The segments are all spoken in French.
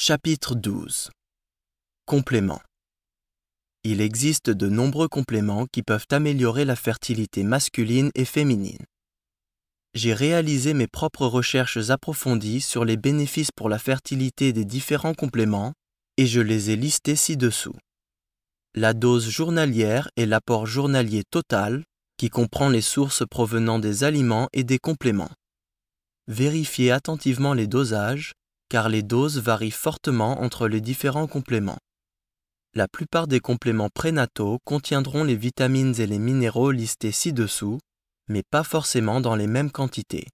Chapitre 12. Compléments. Il existe de nombreux compléments qui peuvent améliorer la fertilité masculine et féminine. J'ai réalisé mes propres recherches approfondies sur les bénéfices pour la fertilité des différents compléments et je les ai listés ci-dessous. La dose journalière est l'apport journalier total qui comprend les sources provenant des aliments et des compléments. Vérifiez attentivement les dosages car les doses varient fortement entre les différents compléments. La plupart des compléments prénataux contiendront les vitamines et les minéraux listés ci-dessous, mais pas forcément dans les mêmes quantités.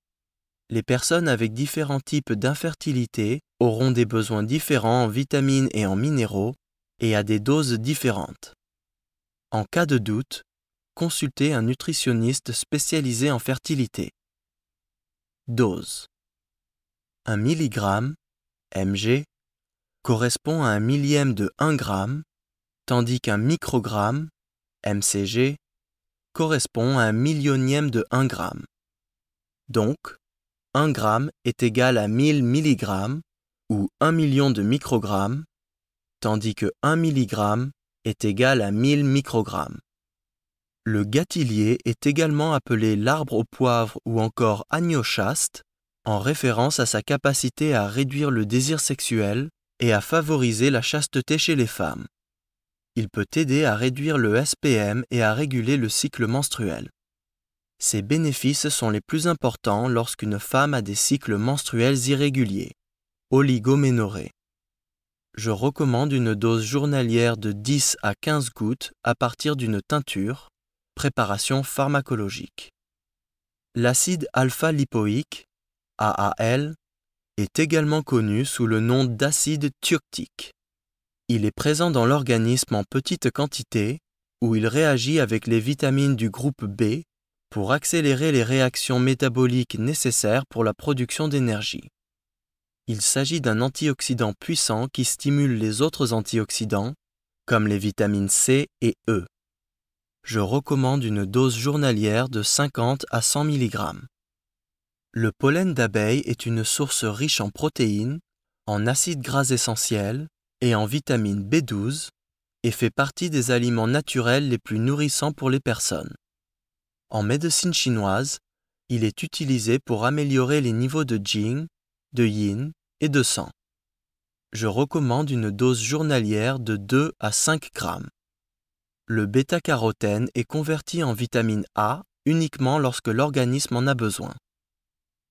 Les personnes avec différents types d'infertilité auront des besoins différents en vitamines et en minéraux et à des doses différentes. En cas de doute, consultez un nutritionniste spécialisé en fertilité. Dose. 1 mg, mg, correspond à un millième de 1 g, tandis qu'un microgramme, mcg, correspond à un millionième de 1 g. Donc, 1 g est égal à 1000 mg ou 1 million de microgrammes, tandis que 1 mg est égal à 1000 microgrammes. Le gâtillier est également appelé l'arbre au poivre ou encore agneau chaste, en référence à sa capacité à réduire le désir sexuel et à favoriser la chasteté chez les femmes. Il peut aider à réduire le SPM et à réguler le cycle menstruel. Ces bénéfices sont les plus importants lorsqu'une femme a des cycles menstruels irréguliers, oligoménorrhée. Je recommande une dose journalière de 10 à 15 gouttes à partir d'une teinture, préparation pharmacologique. L'acide alpha-lipoïque, AAL, est également connu sous le nom d'acide thioctique. Il est présent dans l'organisme en petite quantité où il réagit avec les vitamines du groupe B pour accélérer les réactions métaboliques nécessaires pour la production d'énergie. Il s'agit d'un antioxydant puissant qui stimule les autres antioxydants, comme les vitamines C et E. Je recommande une dose journalière de 50 à 100 mg. Le pollen d'abeille est une source riche en protéines, en acides gras essentiels et en vitamine B12 et fait partie des aliments naturels les plus nourrissants pour les personnes. En médecine chinoise, il est utilisé pour améliorer les niveaux de Jing, de Yin et de sang. Je recommande une dose journalière de 2 à 5 g. Le bêta-carotène est converti en vitamine A uniquement lorsque l'organisme en a besoin.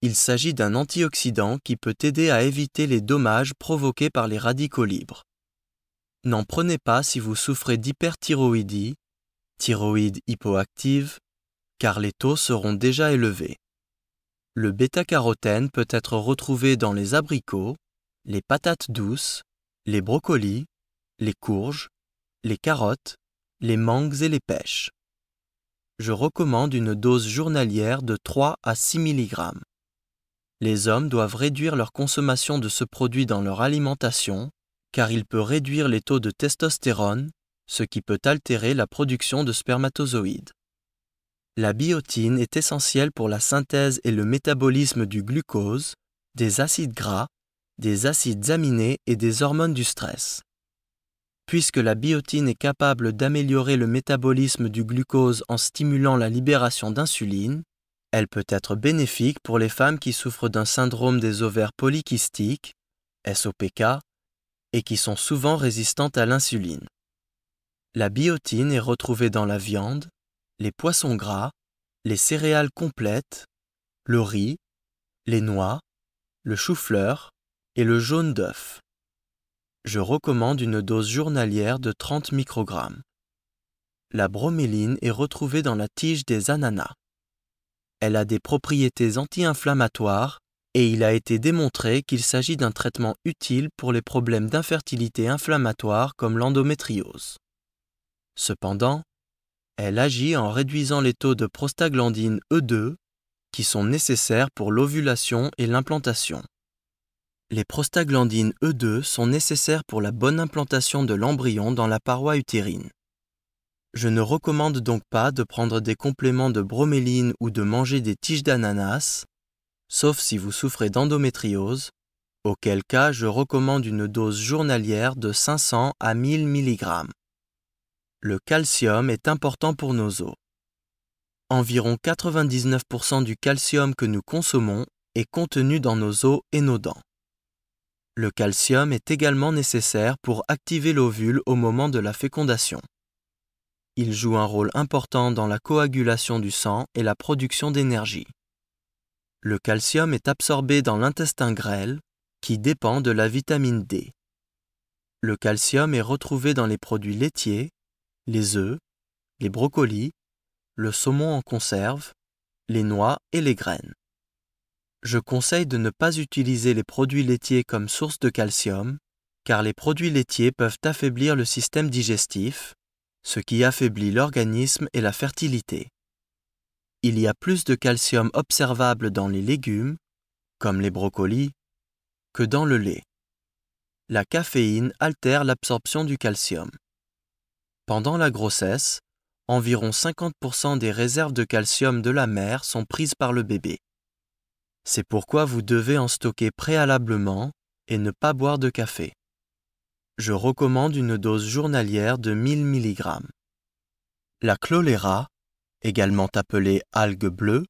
Il s'agit d'un antioxydant qui peut aider à éviter les dommages provoqués par les radicaux libres. N'en prenez pas si vous souffrez d'hyperthyroïdie, thyroïde hypoactive, car les taux seront déjà élevés. Le bêta-carotène peut être retrouvé dans les abricots, les patates douces, les brocolis, les courges, les carottes, les mangues et les pêches. Je recommande une dose journalière de 3 à 6 mg. Les hommes doivent réduire leur consommation de ce produit dans leur alimentation, car il peut réduire les taux de testostérone, ce qui peut altérer la production de spermatozoïdes. La biotine est essentielle pour la synthèse et le métabolisme du glucose, des acides gras, des acides aminés et des hormones du stress. Puisque la biotine est capable d'améliorer le métabolisme du glucose en stimulant la libération d'insuline, elle peut être bénéfique pour les femmes qui souffrent d'un syndrome des ovaires polykystiques, SOPK, et qui sont souvent résistantes à l'insuline. La biotine est retrouvée dans la viande, les poissons gras, les céréales complètes, le riz, les noix, le chou-fleur et le jaune d'œuf. Je recommande une dose journalière de 30 microgrammes. La broméline est retrouvée dans la tige des ananas. Elle a des propriétés anti-inflammatoires et il a été démontré qu'il s'agit d'un traitement utile pour les problèmes d'infertilité inflammatoire comme l'endométriose. Cependant, elle agit en réduisant les taux de prostaglandine E2 qui sont nécessaires pour l'ovulation et l'implantation. Les prostaglandines E2 sont nécessaires pour la bonne implantation de l'embryon dans la paroi utérine. Je ne recommande donc pas de prendre des compléments de broméline ou de manger des tiges d'ananas, sauf si vous souffrez d'endométriose, auquel cas je recommande une dose journalière de 500 à 1000 mg. Le calcium est important pour nos os. Environ 99% du calcium que nous consommons est contenu dans nos os et nos dents. Le calcium est également nécessaire pour activer l'ovule au moment de la fécondation. Il joue un rôle important dans la coagulation du sang et la production d'énergie. Le calcium est absorbé dans l'intestin grêle, qui dépend de la vitamine D. Le calcium est retrouvé dans les produits laitiers, les œufs, les brocolis, le saumon en conserve, les noix et les graines. Je conseille de ne pas utiliser les produits laitiers comme source de calcium, car les produits laitiers peuvent affaiblir le système digestif, ce qui affaiblit l'organisme et la fertilité. Il y a plus de calcium observable dans les légumes, comme les brocolis, que dans le lait. La caféine altère l'absorption du calcium. Pendant la grossesse, environ 50% des réserves de calcium de la mère sont prises par le bébé. C'est pourquoi vous devez en stocker préalablement et ne pas boire de café. Je recommande une dose journalière de 1000 mg. La chlorella, également appelée algue bleue,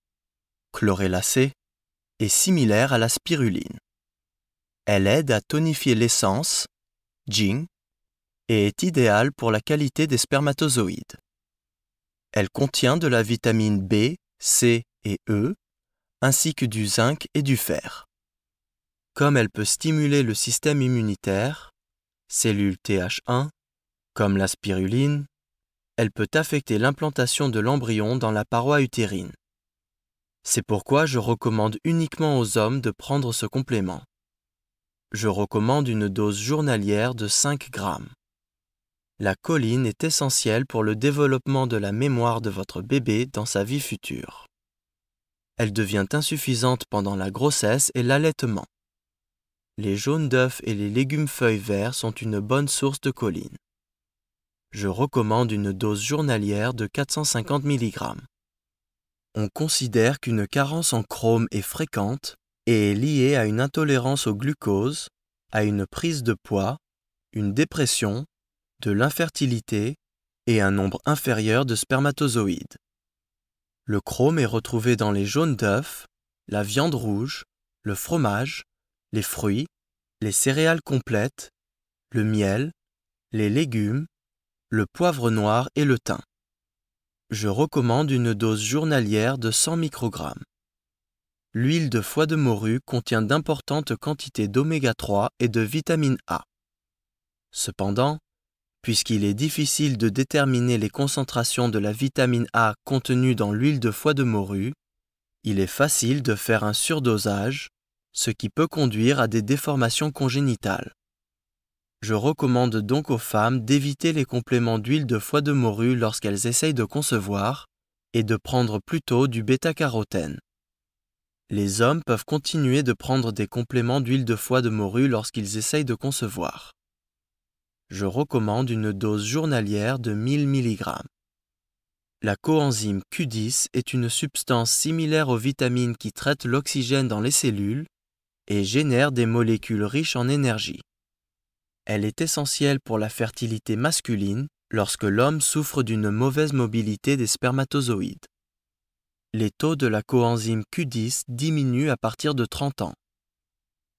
chlorellacée, est similaire à la spiruline. Elle aide à tonifier l'essence, Jing, et est idéale pour la qualité des spermatozoïdes. Elle contient de la vitamine B, C et E, ainsi que du zinc et du fer. Comme elle peut stimuler le système immunitaire, cellules Th1, comme la spiruline, elle peut affecter l'implantation de l'embryon dans la paroi utérine. C'est pourquoi je recommande uniquement aux hommes de prendre ce complément. Je recommande une dose journalière de 5 grammes. La choline est essentielle pour le développement de la mémoire de votre bébé dans sa vie future. Elle devient insuffisante pendant la grossesse et l'allaitement. Les jaunes d'œufs et les légumes feuilles verts sont une bonne source de choline. Je recommande une dose journalière de 450 mg. On considère qu'une carence en chrome est fréquente et est liée à une intolérance au glucose, à une prise de poids, une dépression, de l'infertilité et un nombre inférieur de spermatozoïdes. Le chrome est retrouvé dans les jaunes d'œufs, la viande rouge, le fromage, les fruits, les céréales complètes, le miel, les légumes, le poivre noir et le thym. Je recommande une dose journalière de 100 microgrammes. L'huile de foie de morue contient d'importantes quantités d'oméga 3 et de vitamine A. Cependant, puisqu'il est difficile de déterminer les concentrations de la vitamine A contenue dans l'huile de foie de morue, il est facile de faire un surdosage, ce qui peut conduire à des déformations congénitales. Je recommande donc aux femmes d'éviter les compléments d'huile de foie de morue lorsqu'elles essayent de concevoir et de prendre plutôt du bêta-carotène. Les hommes peuvent continuer de prendre des compléments d'huile de foie de morue lorsqu'ils essayent de concevoir. Je recommande une dose journalière de 1000 mg. La coenzyme Q10 est une substance similaire aux vitamines qui traitent l'oxygène dans les cellules et génère des molécules riches en énergie. Elle est essentielle pour la fertilité masculine lorsque l'homme souffre d'une mauvaise mobilité des spermatozoïdes. Les taux de la coenzyme Q10 diminuent à partir de 30 ans.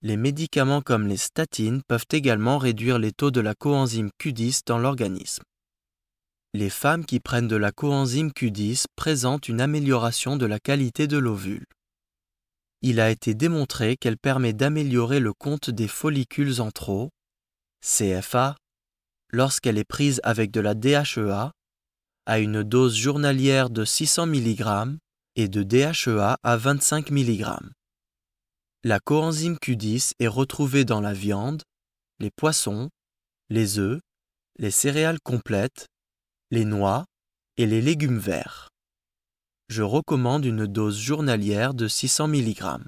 Les médicaments comme les statines peuvent également réduire les taux de la coenzyme Q10 dans l'organisme. Les femmes qui prennent de la coenzyme Q10 présentent une amélioration de la qualité de l'ovule. Il a été démontré qu'elle permet d'améliorer le compte des follicules en trop, CFA, lorsqu'elle est prise avec de la DHEA, à une dose journalière de 600 mg et de DHEA à 25 mg. La coenzyme Q10 est retrouvée dans la viande, les poissons, les œufs, les céréales complètes, les noix et les légumes verts. Je recommande une dose journalière de 600 mg.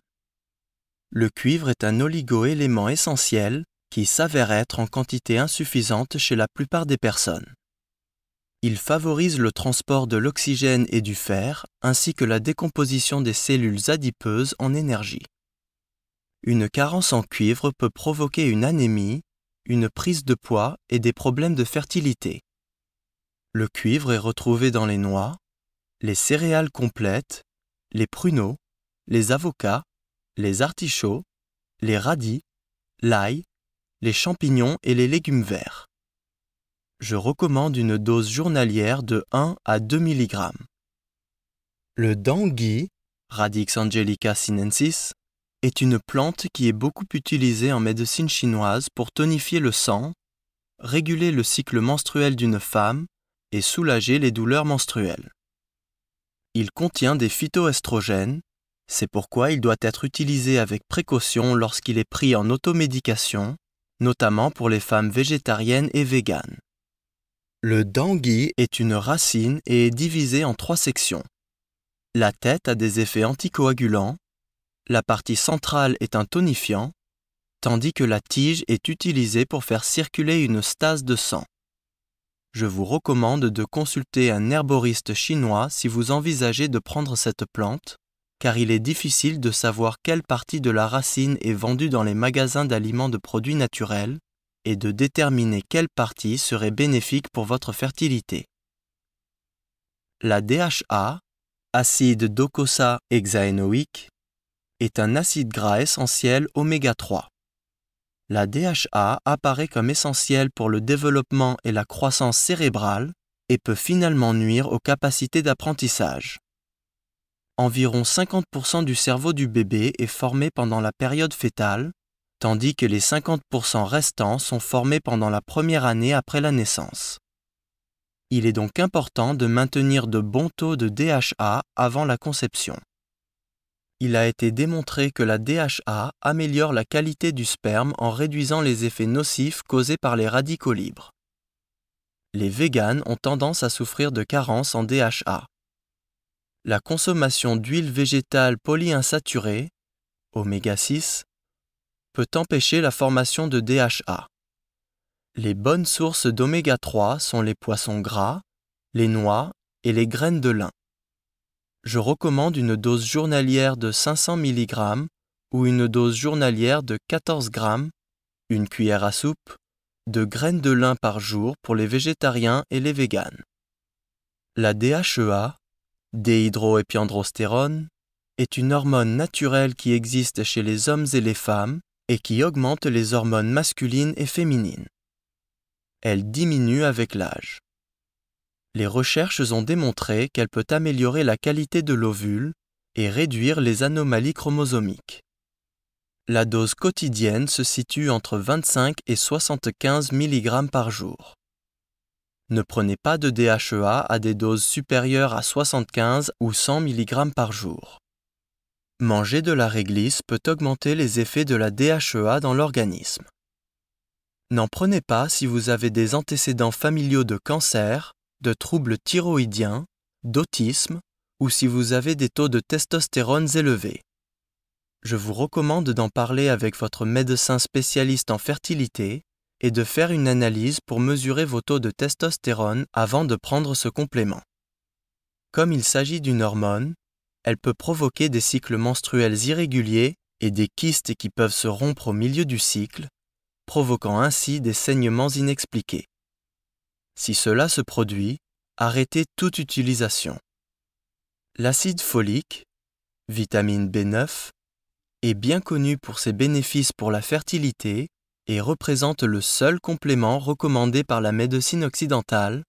Le cuivre est un oligo-élément essentiel qui s'avère être en quantité insuffisante chez la plupart des personnes. Il favorise le transport de l'oxygène et du fer, ainsi que la décomposition des cellules adipeuses en énergie. Une carence en cuivre peut provoquer une anémie, une prise de poids et des problèmes de fertilité. Le cuivre est retrouvé dans les noix, les céréales complètes, les pruneaux, les avocats, les artichauts, les radis, l'ail, les champignons et les légumes verts. Je recommande une dose journalière de 1 à 2 mg. Le dangui, Radix angelica sinensis, est une plante qui est beaucoup utilisée en médecine chinoise pour tonifier le sang, réguler le cycle menstruel d'une femme et soulager les douleurs menstruelles. Il contient des phytoestrogènes, c'est pourquoi il doit être utilisé avec précaution lorsqu'il est pris en automédication, notamment pour les femmes végétariennes et véganes. Le dangui est une racine et est divisé en 3 sections. La tête a des effets anticoagulants, la partie centrale est un tonifiant, tandis que la tige est utilisée pour faire circuler une stase de sang. Je vous recommande de consulter un herboriste chinois si vous envisagez de prendre cette plante, car il est difficile de savoir quelle partie de la racine est vendue dans les magasins d'aliments de produits naturels et de déterminer quelle partie serait bénéfique pour votre fertilité. La DHA, acide docosahexaénoïque, est un acide gras essentiel oméga 3. La DHA apparaît comme essentielle pour le développement et la croissance cérébrale et peut finalement nuire aux capacités d'apprentissage. Environ 50% du cerveau du bébé est formé pendant la période fœtale, tandis que les 50% restants sont formés pendant la première année après la naissance. Il est donc important de maintenir de bons taux de DHA avant la conception. Il a été démontré que la DHA améliore la qualité du sperme en réduisant les effets nocifs causés par les radicaux libres. Les véganes ont tendance à souffrir de carences en DHA. La consommation d'huile végétale polyinsaturée, oméga 6, peut empêcher la formation de DHA. Les bonnes sources d'oméga 3 sont les poissons gras, les noix et les graines de lin. Je recommande une dose journalière de 500 mg ou une dose journalière de 14 g, une cuillère à soupe, de graines de lin par jour pour les végétariens et les véganes. La DHEA, déhydroépiandrostérone, est une hormone naturelle qui existe chez les hommes et les femmes et qui augmente les hormones masculines et féminines. Elle diminue avec l'âge. Les recherches ont démontré qu'elle peut améliorer la qualité de l'ovule et réduire les anomalies chromosomiques. La dose quotidienne se situe entre 25 et 75 mg par jour. Ne prenez pas de DHEA à des doses supérieures à 75 ou 100 mg par jour. Manger de la réglisse peut augmenter les effets de la DHEA dans l'organisme. N'en prenez pas si vous avez des antécédents familiaux de cancer, de troubles thyroïdiens, d'autisme ou si vous avez des taux de testostérone élevés. Je vous recommande d'en parler avec votre médecin spécialiste en fertilité et de faire une analyse pour mesurer vos taux de testostérone avant de prendre ce complément. Comme il s'agit d'une hormone, elle peut provoquer des cycles menstruels irréguliers et des kystes qui peuvent se rompre au milieu du cycle, provoquant ainsi des saignements inexpliqués. Si cela se produit, arrêtez toute utilisation. L'acide folique, vitamine B9, est bien connu pour ses bénéfices pour la fertilité et représente le seul complément recommandé par la médecine occidentale,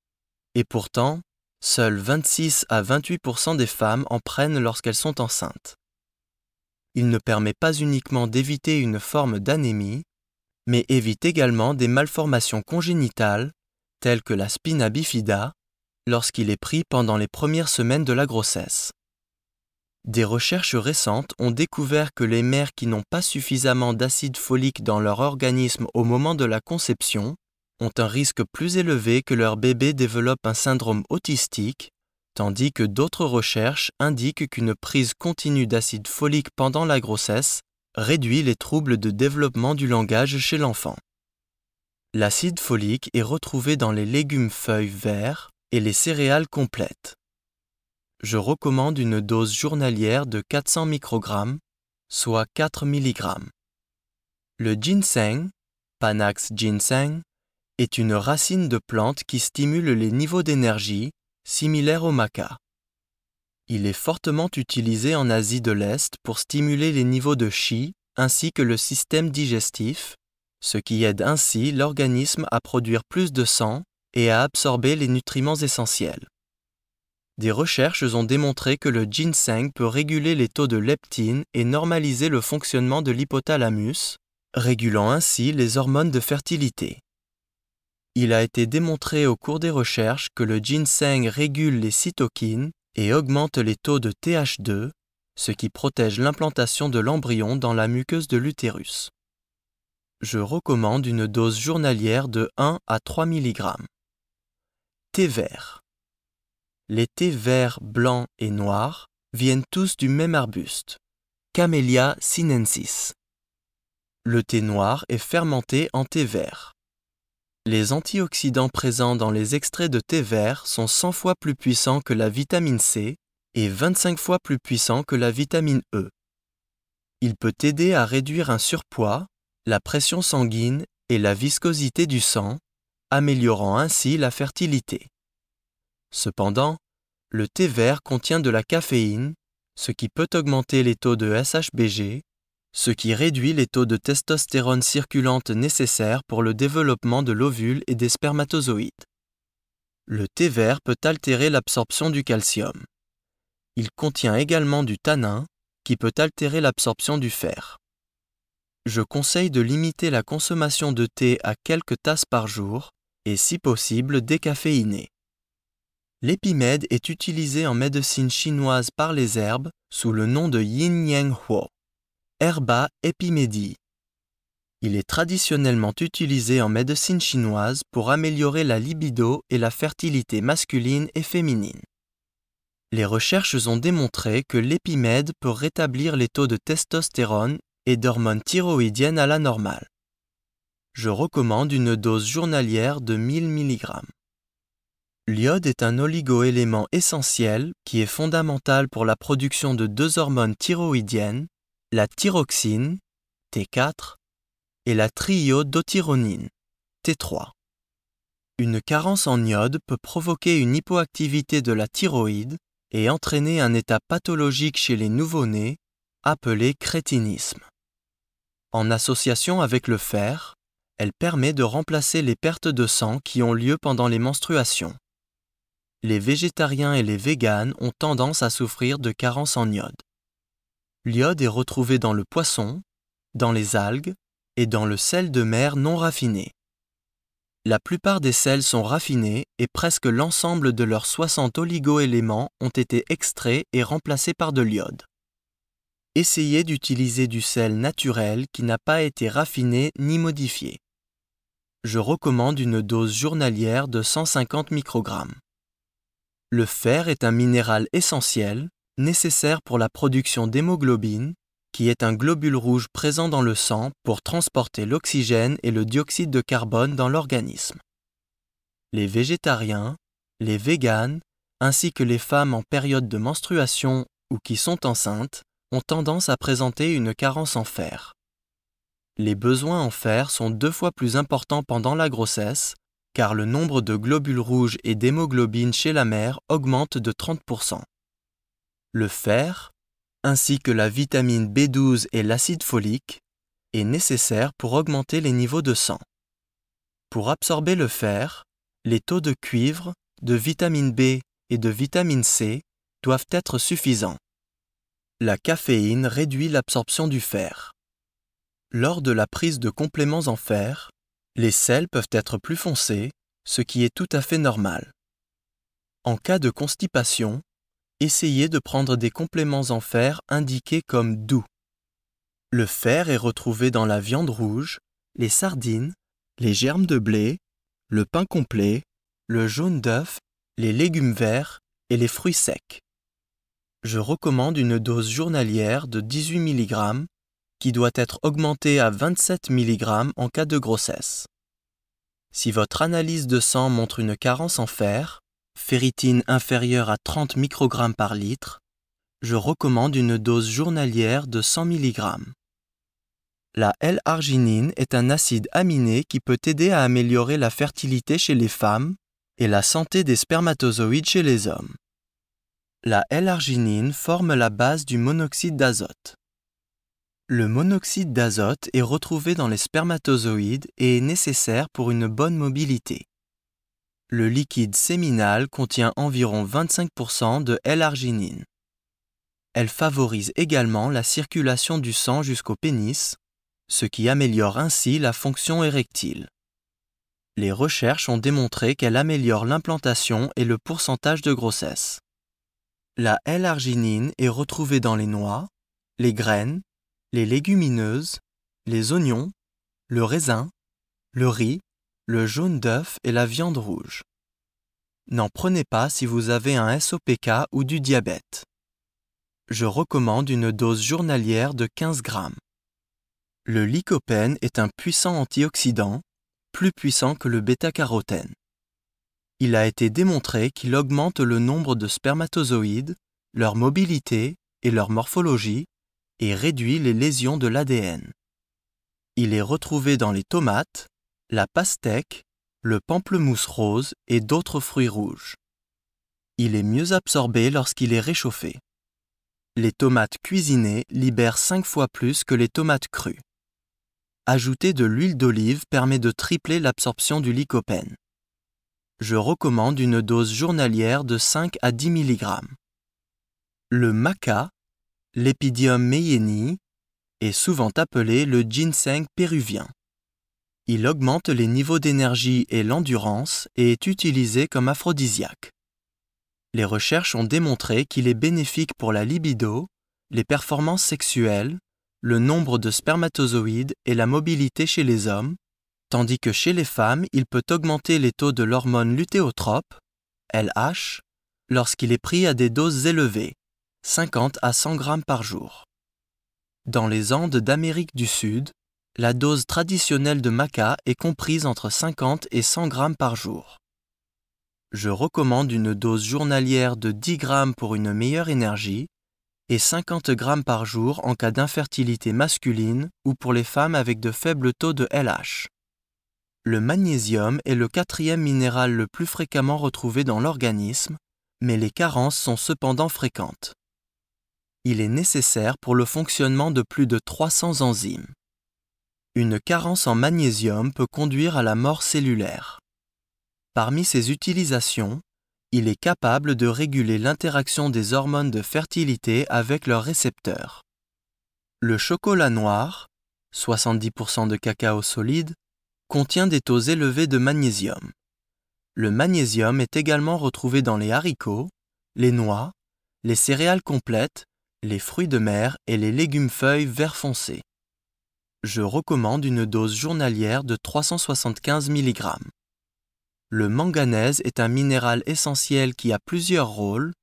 et pourtant, seuls 26 à 28% des femmes en prennent lorsqu'elles sont enceintes. Il ne permet pas uniquement d'éviter une forme d'anémie, mais évite également des malformations congénitales, telles que la spina bifida, lorsqu'il est pris pendant les premières semaines de la grossesse. Des recherches récentes ont découvert que les mères qui n'ont pas suffisamment d'acide folique dans leur organisme au moment de la conception ont un risque plus élevé que leur bébé développe un syndrome autistique, tandis que d'autres recherches indiquent qu'une prise continue d'acide folique pendant la grossesse réduit les troubles de développement du langage chez l'enfant. L'acide folique est retrouvé dans les légumes feuilles verts et les céréales complètes. Je recommande une dose journalière de 400 microgrammes, soit 4 mg. Le ginseng, Panax ginseng, est une racine de plante qui stimule les niveaux d'énergie, similaire au maca. Il est fortement utilisé en Asie de l'Est pour stimuler les niveaux de qi ainsi que le système digestif, ce qui aide ainsi l'organisme à produire plus de sang et à absorber les nutriments essentiels. Des recherches ont démontré que le ginseng peut réguler les taux de leptine et normaliser le fonctionnement de l'hypothalamus, régulant ainsi les hormones de fertilité. Il a été démontré au cours des recherches que le ginseng régule les cytokines et augmente les taux de Th2, ce qui protège l'implantation de l'embryon dans la muqueuse de l'utérus. Je recommande une dose journalière de 1 à 3 mg. Thé vert. Les thés verts, blancs et noirs viennent tous du même arbuste, Camellia sinensis. Le thé noir est fermenté en thé vert. Les antioxydants présents dans les extraits de thé vert sont 100 fois plus puissants que la vitamine C et 25 fois plus puissants que la vitamine E. Il peut aider à réduire un surpoids, la pression sanguine et la viscosité du sang, améliorant ainsi la fertilité. Cependant, le thé vert contient de la caféine, ce qui peut augmenter les taux de SHBG, ce qui réduit les taux de testostérone circulante nécessaires pour le développement de l'ovule et des spermatozoïdes. Le thé vert peut altérer l'absorption du calcium. Il contient également du tanin, qui peut altérer l'absorption du fer. Je conseille de limiter la consommation de thé à quelques tasses par jour et si possible décaféiné. L'épimède est utilisé en médecine chinoise par les herbes sous le nom de Yin Yang Huo, Herba epimedii. Il est traditionnellement utilisé en médecine chinoise pour améliorer la libido et la fertilité masculine et féminine. Les recherches ont démontré que l'épimède peut rétablir les taux de testostérone et d'hormones thyroïdiennes à la normale. Je recommande une dose journalière de 1000 mg. L'iode est un oligoélément essentiel qui est fondamental pour la production de deux hormones thyroïdiennes, la thyroxine, T4, et la triiodothyronine, T3. Une carence en iode peut provoquer une hypoactivité de la thyroïde et entraîner un état pathologique chez les nouveau-nés, appelé crétinisme. En association avec le fer, elle permet de remplacer les pertes de sang qui ont lieu pendant les menstruations. Les végétariens et les véganes ont tendance à souffrir de carence en iode. L'iode est retrouvé dans le poisson, dans les algues et dans le sel de mer non raffiné. La plupart des sels sont raffinés et presque l'ensemble de leurs 60 oligoéléments ont été extraits et remplacés par de l'iode. Essayez d'utiliser du sel naturel qui n'a pas été raffiné ni modifié. Je recommande une dose journalière de 150 microgrammes. Le fer est un minéral essentiel, nécessaire pour la production d'hémoglobine, qui est un globule rouge présent dans le sang pour transporter l'oxygène et le dioxyde de carbone dans l'organisme. Les végétariens, les véganes, ainsi que les femmes en période de menstruation ou qui sont enceintes, ont tendance à présenter une carence en fer. Les besoins en fer sont 2 fois plus importants pendant la grossesse, car le nombre de globules rouges et d'hémoglobine chez la mère augmente de 30%. Le fer, ainsi que la vitamine B12 et l'acide folique, est nécessaire pour augmenter les niveaux de sang. Pour absorber le fer, les taux de cuivre, de vitamine B et de vitamine C doivent être suffisants. La caféine réduit l'absorption du fer. Lors de la prise de compléments en fer, les sels peuvent être plus foncés, ce qui est tout à fait normal. En cas de constipation, essayez de prendre des compléments en fer indiqués comme doux. Le fer est retrouvé dans la viande rouge, les sardines, les germes de blé, le pain complet, le jaune d'œuf, les légumes verts et les fruits secs. Je recommande une dose journalière de 18 mg qui doit être augmentée à 27 mg en cas de grossesse. Si votre analyse de sang montre une carence en fer, ferritine inférieure à 30 microgrammes par litre, je recommande une dose journalière de 100 mg. La L-arginine est un acide aminé qui peut aider à améliorer la fertilité chez les femmes et la santé des spermatozoïdes chez les hommes. La L-arginine forme la base du monoxyde d'azote. Le monoxyde d'azote est retrouvé dans les spermatozoïdes et est nécessaire pour une bonne mobilité. Le liquide séminal contient environ 25% de L-arginine. Elle favorise également la circulation du sang jusqu'au pénis, ce qui améliore ainsi la fonction érectile. Les recherches ont démontré qu'elle améliore l'implantation et le pourcentage de grossesse. La L-arginine est retrouvée dans les noix, les graines, les légumineuses, les oignons, le raisin, le riz, le jaune d'œuf et la viande rouge. N'en prenez pas si vous avez un SOPK ou du diabète. Je recommande une dose journalière de 15 grammes. Le lycopène est un puissant antioxydant, plus puissant que le bêta-carotène. Il a été démontré qu'il augmente le nombre de spermatozoïdes, leur mobilité et leur morphologie, et réduit les lésions de l'ADN. Il est retrouvé dans les tomates, la pastèque, le pamplemousse rose et d'autres fruits rouges. Il est mieux absorbé lorsqu'il est réchauffé. Les tomates cuisinées libèrent 5 fois plus que les tomates crues. Ajouter de l'huile d'olive permet de tripler l'absorption du lycopène. Je recommande une dose journalière de 5 à 10 mg. Le maca, l'Epidium meyeni, est souvent appelé le ginseng péruvien. Il augmente les niveaux d'énergie et l'endurance et est utilisé comme aphrodisiaque. Les recherches ont démontré qu'il est bénéfique pour la libido, les performances sexuelles, le nombre de spermatozoïdes et la mobilité chez les hommes, tandis que chez les femmes, il peut augmenter les taux de l'hormone lutéotrope, LH, lorsqu'il est pris à des doses élevées, 50 à 100 grammes par jour. Dans les Andes d'Amérique du Sud, la dose traditionnelle de maca est comprise entre 50 et 100 grammes par jour. Je recommande une dose journalière de 10 grammes pour une meilleure énergie et 50 grammes par jour en cas d'infertilité masculine ou pour les femmes avec de faibles taux de LH. Le magnésium est le 4e minéral le plus fréquemment retrouvé dans l'organisme, mais les carences sont cependant fréquentes. Il est nécessaire pour le fonctionnement de plus de 300 enzymes. Une carence en magnésium peut conduire à la mort cellulaire. Parmi ses utilisations, il est capable de réguler l'interaction des hormones de fertilité avec leurs récepteurs. Le chocolat noir, 70% de cacao solide, contient des taux élevés de magnésium. Le magnésium est également retrouvé dans les haricots, les noix, les céréales complètes, les fruits de mer et les légumes-feuilles vert foncé. Je recommande une dose journalière de 375 mg. Le manganèse est un minéral essentiel qui a plusieurs rôles,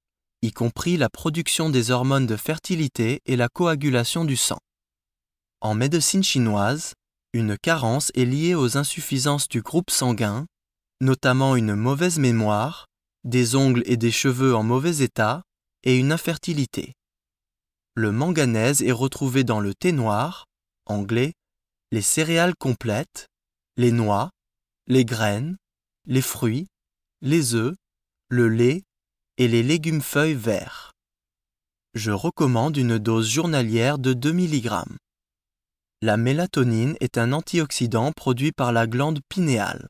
y compris la production des hormones de fertilité et la coagulation du sang. En médecine chinoise, une carence est liée aux insuffisances du groupe sanguin, notamment une mauvaise mémoire, des ongles et des cheveux en mauvais état et une infertilité. Le manganèse est retrouvé dans le thé noir, anglais, les céréales complètes, les noix, les graines, les fruits, les œufs, le lait et les légumes-feuilles verts. Je recommande une dose journalière de 2 mg. La mélatonine est un antioxydant produit par la glande pinéale.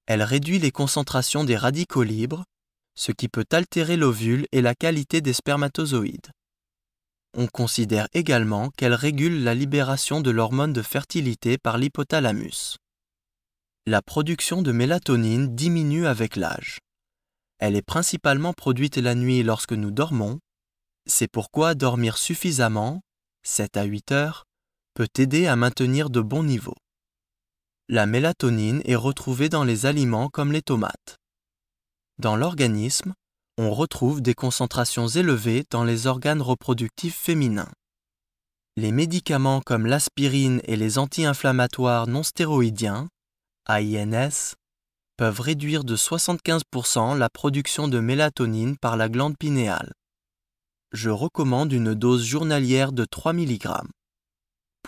Elle réduit les concentrations des radicaux libres, ce qui peut altérer l'ovule et la qualité des spermatozoïdes. On considère également qu'elle régule la libération de l'hormone de fertilité par l'hypothalamus. La production de mélatonine diminue avec l'âge. Elle est principalement produite la nuit lorsque nous dormons. C'est pourquoi dormir suffisamment, 7 à 8 heures, peut aider à maintenir de bons niveaux. La mélatonine est retrouvée dans les aliments comme les tomates. Dans l'organisme, on retrouve des concentrations élevées dans les organes reproductifs féminins. Les médicaments comme l'aspirine et les anti-inflammatoires non stéroïdiens, AINS, peuvent réduire de 75% la production de mélatonine par la glande pinéale. Je recommande une dose journalière de 3 mg.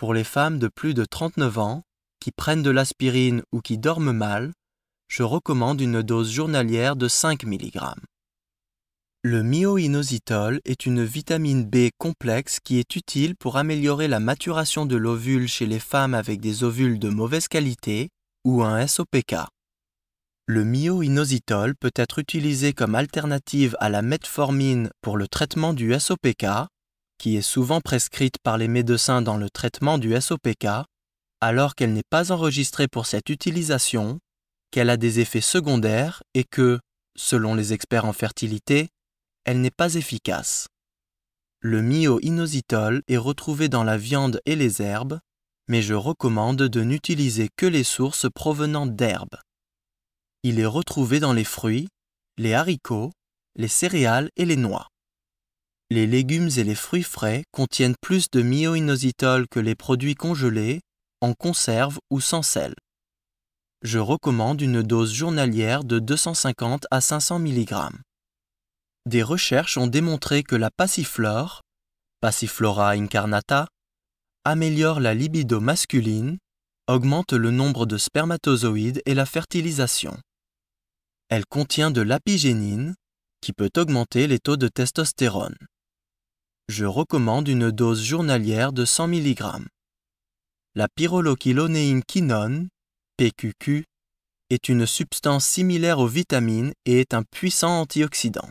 Pour les femmes de plus de 39 ans, qui prennent de l'aspirine ou qui dorment mal, je recommande une dose journalière de 5 mg. Le myo-inositol est une vitamine B complexe qui est utile pour améliorer la maturation de l'ovule chez les femmes avec des ovules de mauvaise qualité ou un SOPK. Le myo-inositol peut être utilisé comme alternative à la metformine pour le traitement du SOPK, qui est souvent prescrite par les médecins dans le traitement du SOPK, alors qu'elle n'est pas enregistrée pour cette utilisation, qu'elle a des effets secondaires et que, selon les experts en fertilité, elle n'est pas efficace. Le myo-inositol est retrouvé dans la viande et les herbes, mais je recommande de n'utiliser que les sources provenant d'herbes. Il est retrouvé dans les fruits, les haricots, les céréales et les noix. Les légumes et les fruits frais contiennent plus de myo-inositol que les produits congelés, en conserve ou sans sel. Je recommande une dose journalière de 250 à 500 mg. Des recherches ont démontré que la passiflore, Passiflora incarnata, améliore la libido masculine, augmente le nombre de spermatozoïdes et la fertilisation. Elle contient de l'apigénine, qui peut augmenter les taux de testostérone. Je recommande une dose journalière de 100 mg. La pyrrolochilonéine-quinone, PQQ, est une substance similaire aux vitamines et est un puissant antioxydant.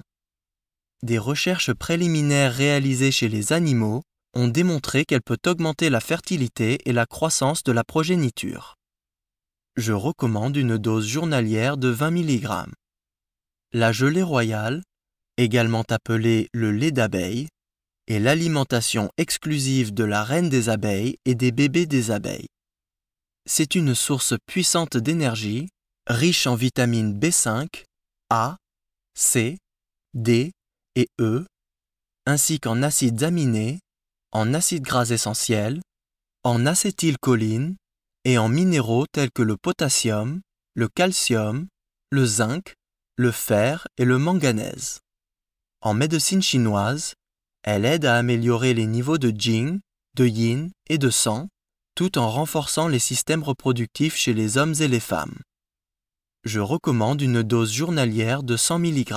Des recherches préliminaires réalisées chez les animaux ont démontré qu'elle peut augmenter la fertilité et la croissance de la progéniture. Je recommande une dose journalière de 20 mg. La gelée royale, également appelée le lait d'abeille, est l'alimentation exclusive de la reine des abeilles et des bébés des abeilles. C'est une source puissante d'énergie, riche en vitamines B5, A, C, D et E, ainsi qu'en acides aminés, en acides gras essentiels, en acétylcholine et en minéraux tels que le potassium, le calcium, le zinc, le fer et le manganèse. En médecine chinoise, elle aide à améliorer les niveaux de Jing, de Yin et de Sang, tout en renforçant les systèmes reproductifs chez les hommes et les femmes. Je recommande une dose journalière de 100 mg.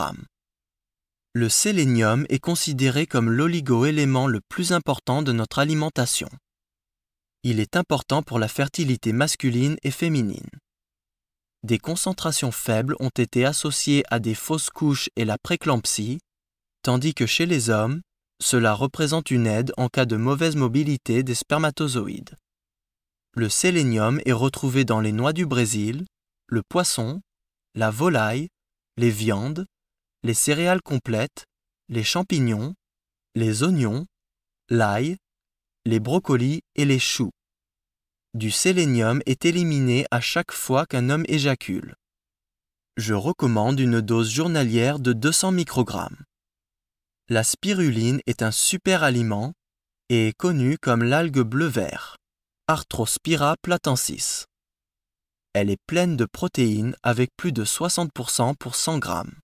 Le sélénium est considéré comme l'oligo-élément le plus important de notre alimentation. Il est important pour la fertilité masculine et féminine. Des concentrations faibles ont été associées à des fausses couches et la préclampsie, tandis que chez les hommes, cela représente une aide en cas de mauvaise mobilité des spermatozoïdes. Le sélénium est retrouvé dans les noix du Brésil, le poisson, la volaille, les viandes, les céréales complètes, les champignons, les oignons, l'ail, les brocolis et les choux. Du sélénium est éliminé à chaque fois qu'un homme éjacule. Je recommande une dose journalière de 200 microgrammes. La spiruline est un super aliment et est connue comme l'algue bleu-vert, Arthrospira platensis. Elle est pleine de protéines avec plus de 60% pour 100 grammes.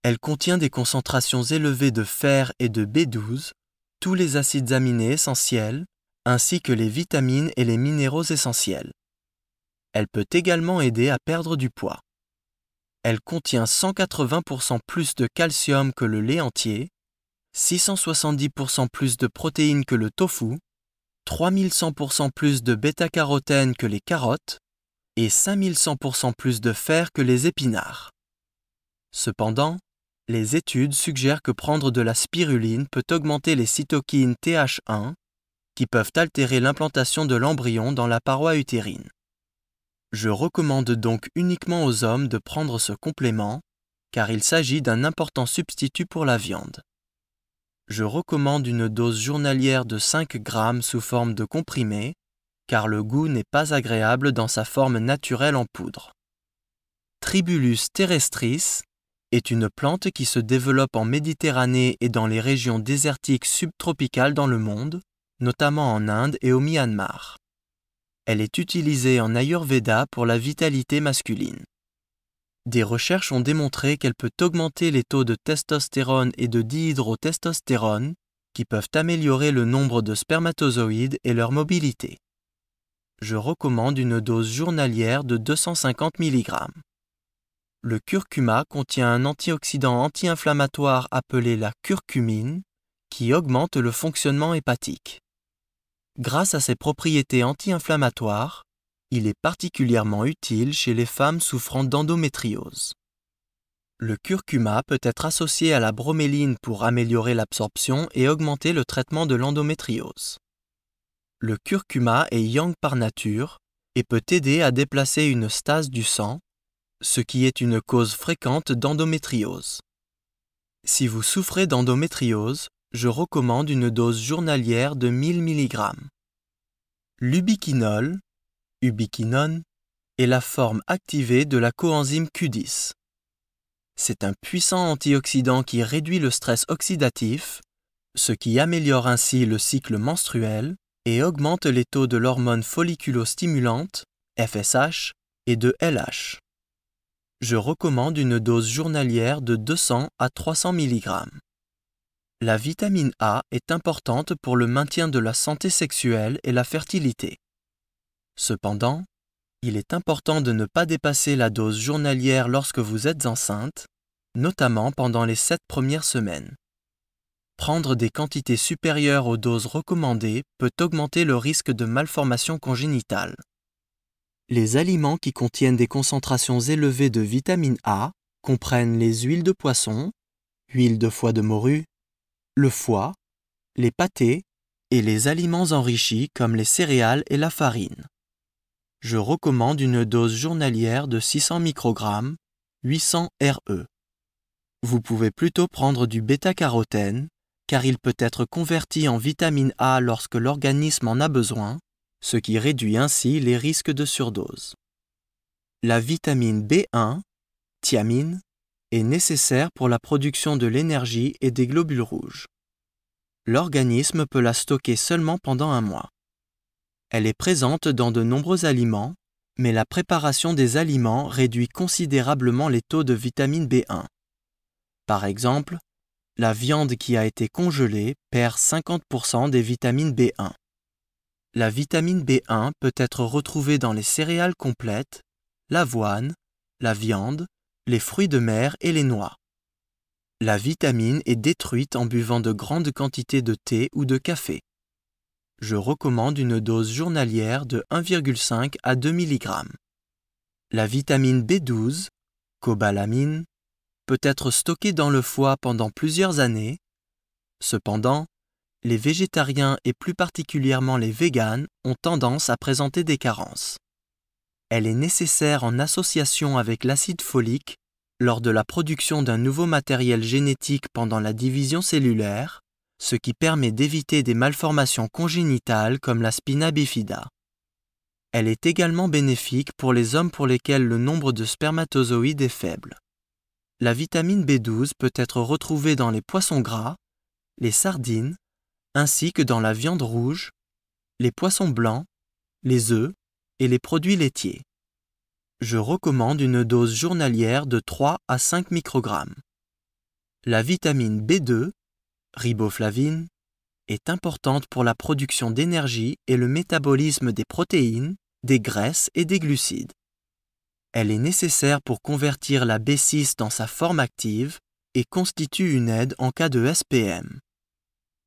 Elle contient des concentrations élevées de fer et de B12, tous les acides aminés essentiels, ainsi que les vitamines et les minéraux essentiels. Elle peut également aider à perdre du poids. Elle contient 180% plus de calcium que le lait entier, 670% plus de protéines que le tofu, 3100% plus de bêta-carotène que les carottes et 5100% plus de fer que les épinards. Cependant, les études suggèrent que prendre de la spiruline peut augmenter les cytokines Th1 qui peuvent altérer l'implantation de l'embryon dans la paroi utérine. Je recommande donc uniquement aux hommes de prendre ce complément, car il s'agit d'un important substitut pour la viande. Je recommande une dose journalière de 5 grammes sous forme de comprimé, car le goût n'est pas agréable dans sa forme naturelle en poudre. Tribulus terrestris est une plante qui se développe en Méditerranée et dans les régions désertiques subtropicales dans le monde, notamment en Inde et au Myanmar. Elle est utilisée en Ayurveda pour la vitalité masculine. Des recherches ont démontré qu'elle peut augmenter les taux de testostérone et de dihydrotestostérone, qui peuvent améliorer le nombre de spermatozoïdes et leur mobilité. Je recommande une dose journalière de 250 mg. Le curcuma contient un antioxydant anti-inflammatoire appelé la curcumine, qui augmente le fonctionnement hépatique. Grâce à ses propriétés anti-inflammatoires, il est particulièrement utile chez les femmes souffrant d'endométriose. Le curcuma peut être associé à la broméline pour améliorer l'absorption et augmenter le traitement de l'endométriose. Le curcuma est yang par nature et peut aider à déplacer une stase du sang, ce qui est une cause fréquente d'endométriose. Si vous souffrez d'endométriose, je recommande une dose journalière de 1000 mg. L'ubiquinol, ubiquinone, est la forme activée de la coenzyme Q10. C'est un puissant antioxydant qui réduit le stress oxydatif, ce qui améliore ainsi le cycle menstruel et augmente les taux de l'hormone folliculostimulante, FSH, et de LH. Je recommande une dose journalière de 200 à 300 mg. La vitamine A est importante pour le maintien de la santé sexuelle et la fertilité. Cependant, il est important de ne pas dépasser la dose journalière lorsque vous êtes enceinte, notamment pendant les 7 premières semaines. Prendre des quantités supérieures aux doses recommandées peut augmenter le risque de malformation congénitale. Les aliments qui contiennent des concentrations élevées de vitamine A comprennent les huiles de poisson, huile de foie de morue, le foie, les pâtés et les aliments enrichis comme les céréales et la farine. Je recommande une dose journalière de 600 microgrammes, 800 RE. Vous pouvez plutôt prendre du bêta-carotène, car il peut être converti en vitamine A lorsque l'organisme en a besoin, ce qui réduit ainsi les risques de surdose. La vitamine B1, thiamine, est nécessaire pour la production de l'énergie et des globules rouges. L'organisme peut la stocker seulement pendant un mois. Elle est présente dans de nombreux aliments, mais la préparation des aliments réduit considérablement les taux de vitamine B1. Par exemple, la viande qui a été congelée perd 50% des vitamines B1. La vitamine B1 peut être retrouvée dans les céréales complètes, l'avoine, la viande, les fruits de mer et les noix. La vitamine est détruite en buvant de grandes quantités de thé ou de café. Je recommande une dose journalière de 1,5 à 2 mg. La vitamine B12, cobalamine, peut être stockée dans le foie pendant plusieurs années. Cependant, les végétariens et plus particulièrement les véganes ont tendance à présenter des carences. Elle est nécessaire en association avec l'acide folique lors de la production d'un nouveau matériel génétique pendant la division cellulaire, ce qui permet d'éviter des malformations congénitales comme la spina bifida. Elle est également bénéfique pour les hommes pour lesquels le nombre de spermatozoïdes est faible. La vitamine B12 peut être retrouvée dans les poissons gras, les sardines, ainsi que dans la viande rouge, les poissons blancs, les œufs et les produits laitiers. Je recommande une dose journalière de 3 à 5 microgrammes. La vitamine B2, riboflavine, est importante pour la production d'énergie et le métabolisme des protéines, des graisses et des glucides. Elle est nécessaire pour convertir la B6 dans sa forme active et constitue une aide en cas de SPM.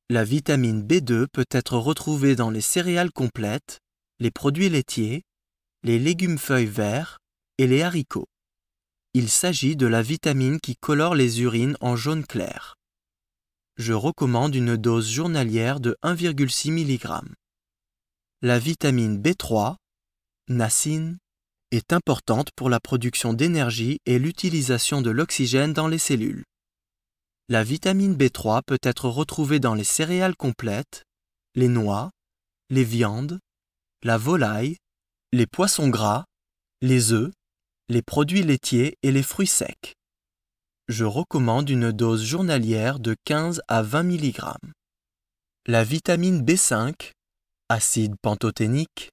La vitamine B2 peut être retrouvée dans les céréales complètes, les produits laitiers, les légumes-feuilles verts et les haricots. Il s'agit de la vitamine qui colore les urines en jaune clair. Je recommande une dose journalière de 1,6 mg. La vitamine B3, niacine, est importante pour la production d'énergie et l'utilisation de l'oxygène dans les cellules. La vitamine B3 peut être retrouvée dans les céréales complètes, les noix, les viandes, la volaille, les poissons gras, les œufs, les produits laitiers et les fruits secs. Je recommande une dose journalière de 15 à 20 mg. La vitamine B5, acide pantothénique,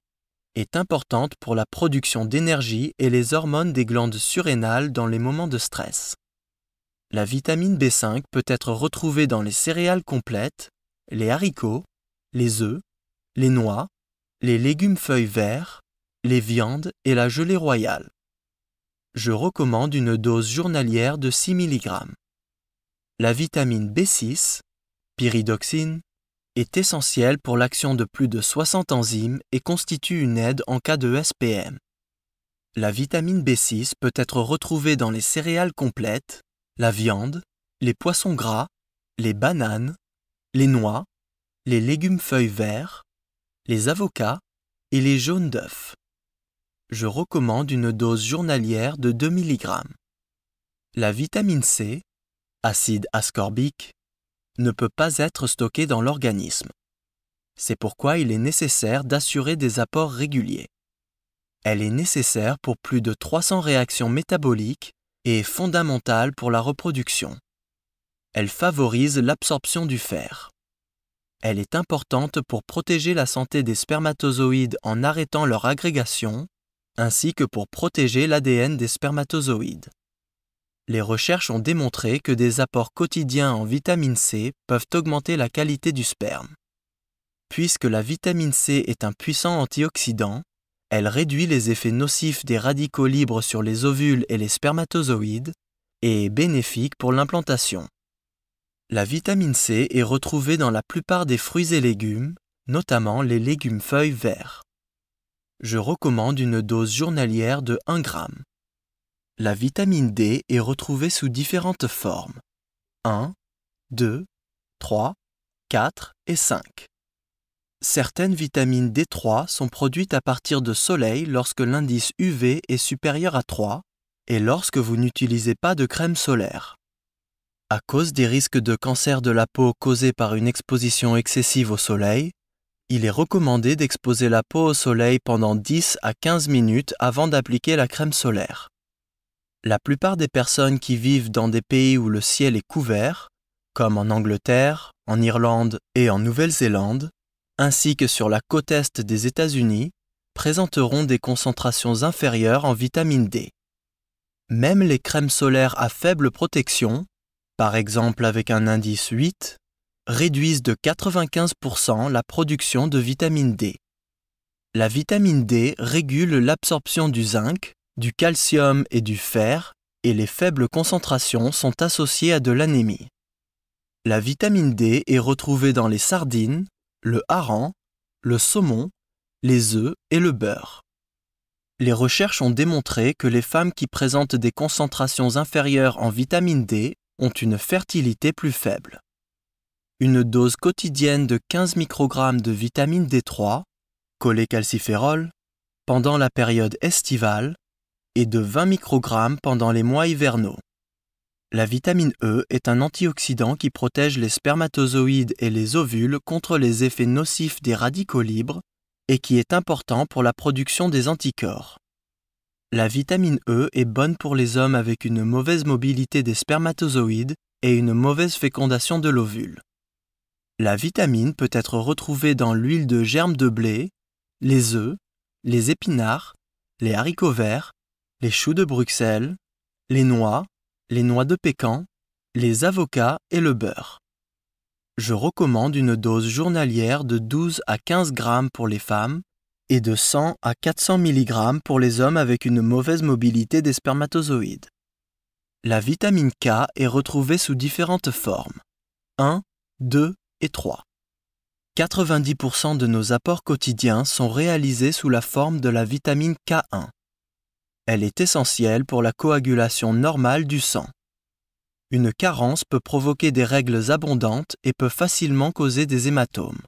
est importante pour la production d'énergie et les hormones des glandes surrénales dans les moments de stress. La vitamine B5 peut être retrouvée dans les céréales complètes, les haricots, les œufs, les noix, les légumes feuilles verts, les viandes et la gelée royale. Je recommande une dose journalière de 6 mg. La vitamine B6, pyridoxine, est essentielle pour l'action de plus de 60 enzymes et constitue une aide en cas de SPM. La vitamine B6 peut être retrouvée dans les céréales complètes, la viande, les poissons gras, les bananes, les noix, les légumes feuilles verts, les avocats et les jaunes d'œufs. Je recommande une dose journalière de 2 mg. La vitamine C, acide ascorbique, ne peut pas être stockée dans l'organisme. C'est pourquoi il est nécessaire d'assurer des apports réguliers. Elle est nécessaire pour plus de 300 réactions métaboliques et est fondamentale pour la reproduction. Elle favorise l'absorption du fer. Elle est importante pour protéger la santé des spermatozoïdes en arrêtant leur agrégation, ainsi que pour protéger l'ADN des spermatozoïdes. Les recherches ont démontré que des apports quotidiens en vitamine C peuvent augmenter la qualité du sperme. Puisque la vitamine C est un puissant antioxydant, elle réduit les effets nocifs des radicaux libres sur les ovules et les spermatozoïdes et est bénéfique pour l'implantation. La vitamine C est retrouvée dans la plupart des fruits et légumes, notamment les légumes feuilles verts. Je recommande une dose journalière de 1 g. La vitamine D est retrouvée sous différentes formes: 1, 2, 3, 4 et 5. Certaines vitamines D3 sont produites à partir de soleil lorsque l'indice UV est supérieur à 3 et lorsque vous n'utilisez pas de crème solaire. À cause des risques de cancer de la peau causés par une exposition excessive au soleil, il est recommandé d'exposer la peau au soleil pendant 10 à 15 minutes avant d'appliquer la crème solaire. La plupart des personnes qui vivent dans des pays où le ciel est couvert, comme en Angleterre, en Irlande et en Nouvelle-Zélande, ainsi que sur la côte est des États-Unis, présenteront des concentrations inférieures en vitamine D. Même les crèmes solaires à faible protection, par exemple avec un indice 8, réduisent de 95% la production de vitamine D. La vitamine D régule l'absorption du zinc, du calcium et du fer, et les faibles concentrations sont associées à de l'anémie. La vitamine D est retrouvée dans les sardines, le hareng, le saumon, les œufs et le beurre. Les recherches ont démontré que les femmes qui présentent des concentrations inférieures en vitamine D ont une fertilité plus faible. Une dose quotidienne de 15 microgrammes de vitamine D3, cholécalciférol, pendant la période estivale et de 20 microgrammes pendant les mois hivernaux. La vitamine E est un antioxydant qui protège les spermatozoïdes et les ovules contre les effets nocifs des radicaux libres et qui est important pour la production des anticorps. La vitamine E est bonne pour les hommes avec une mauvaise mobilité des spermatozoïdes et une mauvaise fécondation de l'ovule. La vitamine peut être retrouvée dans l'huile de germe de blé, les œufs, les épinards, les haricots verts, les choux de Bruxelles, les noix de pécan, les avocats et le beurre. Je recommande une dose journalière de 12 à 15 grammes pour les femmes et de 100 à 400 mg pour les hommes avec une mauvaise mobilité des spermatozoïdes. La vitamine K est retrouvée sous différentes formes: 1, 2 et 3. 90% de nos apports quotidiens sont réalisés sous la forme de la vitamine K1. Elle est essentielle pour la coagulation normale du sang. Une carence peut provoquer des règles abondantes et peut facilement causer des hématomes.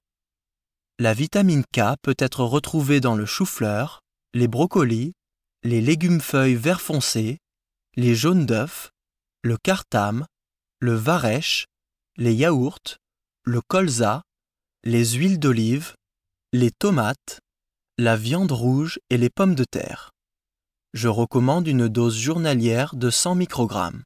La vitamine K peut être retrouvée dans le chou-fleur, les brocolis, les légumes feuilles vert foncé, les jaunes d'œufs, le cartame, le varech, les yaourts, le colza, les huiles d'olive, les tomates, la viande rouge et les pommes de terre. Je recommande une dose journalière de 100 microgrammes.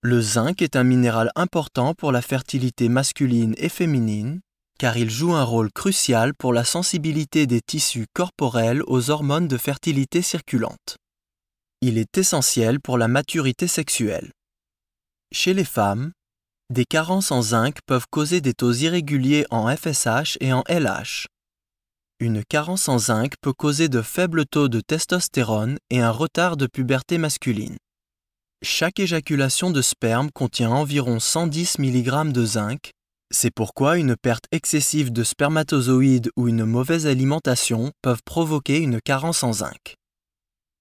Le zinc est un minéral important pour la fertilité masculine et féminine, car il joue un rôle crucial pour la sensibilité des tissus corporels aux hormones de fertilité circulantes. Il est essentiel pour la maturité sexuelle. Chez les femmes, Des carences en zinc peuvent causer des taux irréguliers en FSH et en LH. Une carence en zinc peut causer de faibles taux de testostérone et un retard de puberté masculine. Chaque éjaculation de sperme contient environ 110 mg de zinc. C'est pourquoi une perte excessive de spermatozoïdes ou une mauvaise alimentation peuvent provoquer une carence en zinc.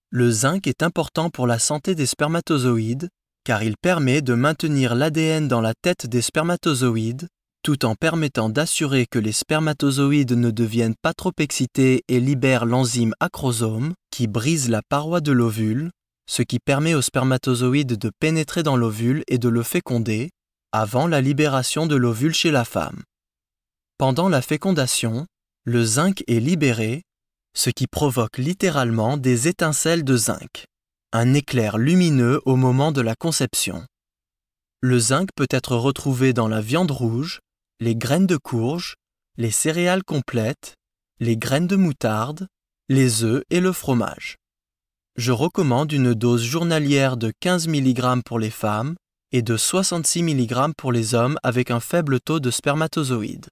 Le zinc est important pour la santé des spermatozoïdes car il permet de maintenir l'ADN dans la tête des spermatozoïdes tout en permettant d'assurer que les spermatozoïdes ne deviennent pas trop excités et libèrent l'enzyme acrosome qui brise la paroi de l'ovule, ce qui permet aux spermatozoïdes de pénétrer dans l'ovule et de le féconder avant la libération de l'ovule chez la femme. Pendant la fécondation, le zinc est libéré, ce qui provoque littéralement des étincelles de zinc, un éclair lumineux au moment de la conception. Le zinc peut être retrouvé dans la viande rouge, les graines de courge, les céréales complètes, les graines de moutarde, les œufs et le fromage. Je recommande une dose journalière de 15 mg pour les femmes et de 66 mg pour les hommes avec un faible taux de spermatozoïdes.